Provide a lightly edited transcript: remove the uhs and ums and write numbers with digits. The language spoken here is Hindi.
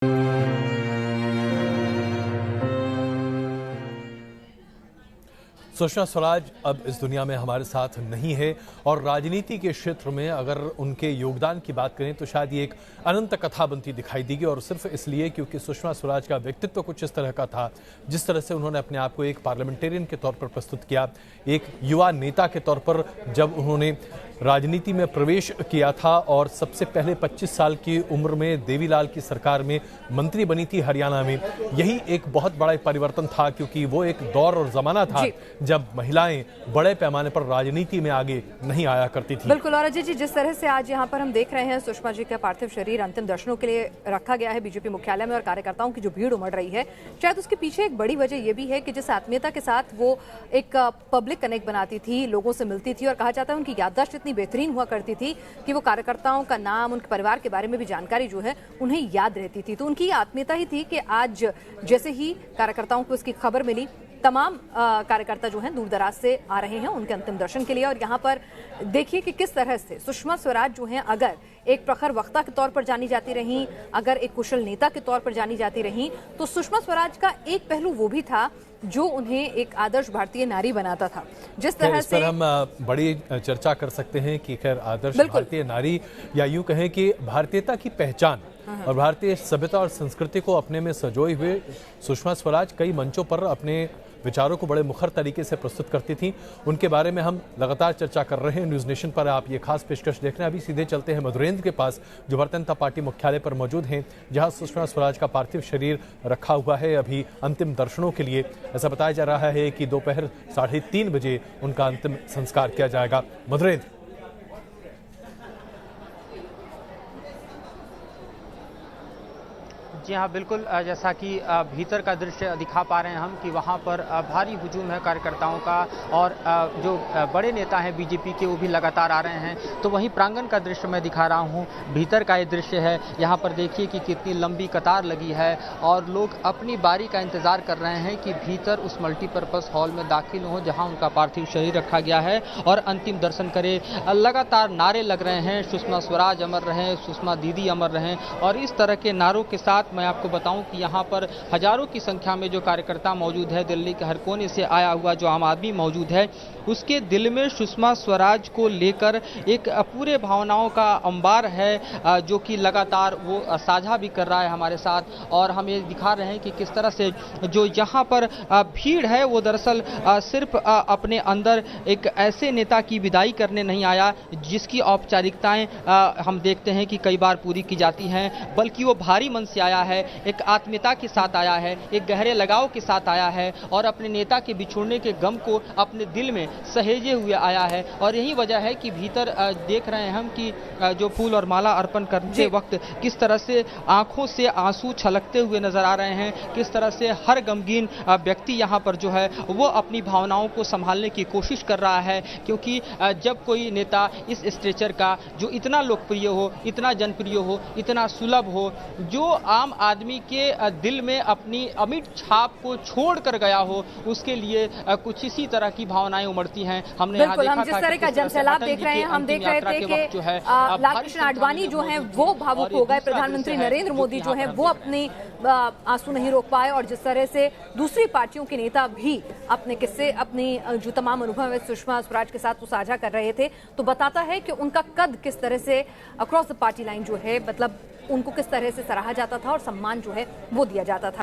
सुषमा स्वराज अब इस दुनिया में हमारे साथ नहीं है और राजनीति के क्षेत्र में अगर उनके योगदान की बात करें तो शायद ये एक अनंत कथा बनती दिखाई देगी, और सिर्फ इसलिए क्योंकि सुषमा स्वराज का व्यक्तित्व कुछ इस तरह का था। जिस तरह से उन्होंने अपने आप को एक पार्लियामेंटेरियन के तौर पर प्रस्तुत किया, एक युवा नेता के तौर पर जब उन्होंने राजनीति में प्रवेश किया था और सबसे पहले 25 साल की उम्र में देवीलाल की सरकार में मंत्री बनी थी हरियाणा में, यही एक बहुत बड़ा परिवर्तन था, क्योंकि वो एक दौर और जमाना था जब महिलाएं बड़े पैमाने पर राजनीति में आगे नहीं आया करती थी। बिल्कुल। और अजय जी, जिस तरह से आज यहाँ पर हम देख रहे हैं सुषमा जी का पार्थिव शरीर अंतिम दर्शनों के लिए रखा गया है बीजेपी मुख्यालय में, और कार्यकर्ताओं की जो भीड़ उमड़ रही है, शायद उसके पीछे एक बड़ी वजह यह भी है कि जिस आत्मीयता के साथ वो एक पब्लिक कनेक्ट बनाती थी, लोगों से मिलती थी, और कहा जाता है उनकी याददाश्त इतनी बेहतरीन हुआ करती थी कि वो कार्यकर्ताओं का नाम, उनके परिवार के बारे में भी जानकारी जो है उन्हें याद रहती थी। तो उनकी आत्मीयता ही थी कि आज जैसे ही कार्यकर्ताओं को इसकी खबर मिली, तमाम कार्यकर्ता जो हैं दूर दराज से आ रहे हैं उनके अंतिम दर्शन के लिए। और यहाँ पर देखिए कि किस तरह से सुषमा स्वराज जो हैं अगर एक प्रखर वक्ता के तौर पर जानी जाती रहीं, अगर एक कुशल नेता के तौर पर जानी जाती रहीं, तो सुषमा स्वराज का एक पहलू वो भी था जो उन्हें एक आदर्श भारतीय नारी बनाता था। जिस तरह से हम बड़ी चर्चा कर सकते हैं कि खैर आदर्श भारतीय नारी, या यूं कहें कि भारतीयता की पहचान और भारतीय सभ्यता और संस्कृति को अपने में संजोए हुए सुषमा स्वराज कई मंचों पर अपने विचारों को बड़े मुखर तरीके से प्रस्तुत करती थी। उनके बारे में हम लगातार चर्चा कर रहे हैं न्यूज़ नेशन पर। आप ये खास पेशकश देख रहे हैं। अभी सीधे चलते हैं मधुरेंद्र के पास, जो भारतीय जनता पार्टी मुख्यालय पर मौजूद हैं, जहां सुषमा स्वराज का पार्थिव शरीर रखा हुआ है अभी अंतिम दर्शनों के लिए। ऐसा बताया जा रहा है कि दोपहर 3:30 बजे उनका अंतिम संस्कार किया जाएगा। मधुरेंद्र। जी हाँ, बिल्कुल। जैसा कि भीतर का दृश्य दिखा पा रहे हैं हम कि वहाँ पर भारी हुजूम है कार्यकर्ताओं का, और जो बड़े नेता हैं बीजेपी के वो भी लगातार आ रहे हैं। तो वहीं प्रांगण का दृश्य मैं दिखा रहा हूँ, भीतर का ये दृश्य है। यहाँ पर देखिए कि कितनी लंबी कतार लगी है और लोग अपनी बारी का इंतजार कर रहे हैं कि भीतर उस मल्टीपर्पज़ हॉल में दाखिल हो जहाँ उनका पार्थिव शरीर रखा गया है और अंतिम दर्शन करें। लगातार नारे लग रहे हैं, सुषमा स्वराज अमर रहें, सुषमा दीदी अमर रहें, और इस तरह के नारों के साथ मैं आपको बताऊं कि यहाँ पर हजारों की संख्या में जो कार्यकर्ता मौजूद है, दिल्ली के हर कोने से आया हुआ जो आम आदमी मौजूद है, उसके दिल में सुषमा स्वराज को लेकर एक पूरे भावनाओं का अंबार है, जो कि लगातार वो साझा भी कर रहा है हमारे साथ। और हम ये दिखा रहे हैं कि किस तरह से जो यहाँ पर भीड़ है वो दरअसल सिर्फ अपने अंदर एक ऐसे नेता की विदाई करने नहीं आया जिसकी औपचारिकताएं हम देखते हैं कि कई बार पूरी की जाती हैं, बल्कि वो भारी मन से आया है, एक आत्मीयता के साथ आया है, एक गहरे लगाव के साथ आया है, और अपने नेता के बिछुड़ने के गम को अपने दिल में सहेजे हुए आया है। और यही वजह है कि भीतर देख रहे हैं हम कि जो फूल और माला अर्पण करते वक्त किस तरह से आंखों से आंसू छलकते हुए नजर आ रहे हैं, किस तरह से हर गमगीन व्यक्ति यहाँ पर जो है वो अपनी भावनाओं को संभालने की कोशिश कर रहा है। क्योंकि जब कोई नेता इस स्ट्रेचर का जो इतना लोकप्रिय हो, इतना जनप्रिय हो, इतना सुलभ हो, जो आम आदमी के दिल में अपनी अमिट छाप को छोड़ कर गया हो, उसके लिए कुछ इसी तरह की भावनाएं उमड़ती हैं। हमने यहाँ देखा हम जिस तरह का जनसैलाब देख रहे हैं, हम देख रहे थे कि लालकृष्ण आडवाणी जो हैं वो भावुक हो गए, प्रधानमंत्री नरेंद्र मोदी जो हैं वो अपनी आंसू नहीं रोक पाए, और जिस तरह से दूसरी पार्टियों के नेता भी अपने किस्से, अपनी जो तमाम अनुभव है सुषमा स्वराज के साथ वो साझा कर रहे थे, तो बताता है कि उनका कद किस तरह से अक्रॉस द पार्टी लाइन जो है, मतलब उनको किस तरह से सराहा जाता था और सम्मान जो है वो दिया जाता था।